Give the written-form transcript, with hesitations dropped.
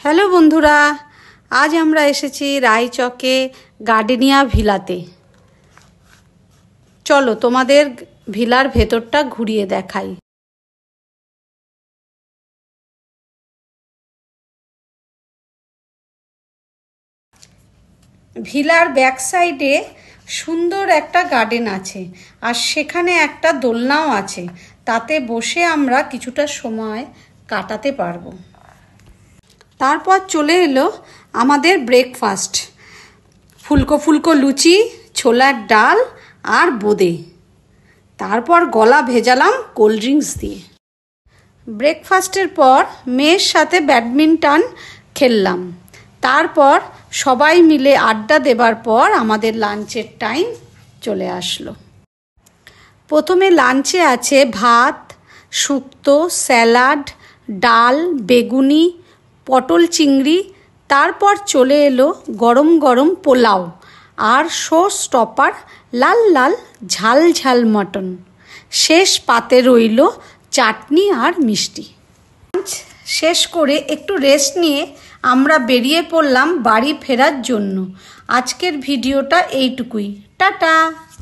Hello বন্ধুরা, আজ আমরা এসেছি রায়চকে গার্ডেনিয়া ভিলাতে। চলো তোমাদের ভিলার ভেতরটা ঘুরিয়ে দেখাই। ভিলার ব্যাক সাইডে সুন্দর একটা গার্ডেন আছে, আর সেখানে একটা দোলনাও আছে, তাতে বসে আমরা কিছুটা সময় কাটাতে পারবো। তারপর চলে এলো আমাদের ব্রেকফাস্ট, ফুলকো ফুলকো লুচি, ছোলার ডাল আর বোঁদে। তারপর গলা ভেজালাম কোল্ড ড্রিঙ্কস দিয়ে। ব্রেকফাস্টের পর মেয়ের সাথে ব্যাডমিন্টন খেললাম। তারপর সবাই মিলে আড্ডা দেবার পর আমাদের লাঞ্চের টাইম চলে আসলো। প্রথমে লাঞ্চে আছে ভাত, শুক্তো, স্যালাড, ডাল, বেগুনি, পটল চিংড়ি। তারপর চলে এলো গরম গরম পোলাও আর শো স্টপার লাল লাল ঝাল ঝাল মটন। শেষ পাতে রইল চাটনি আর মিষ্টি। লাঞ্চ শেষ করে একটু রেস্ট নিয়ে আমরা বেরিয়ে পড়লাম বাড়ি ফেরার জন্য। আজকের ভিডিওটা এইটুকুই। টাটা।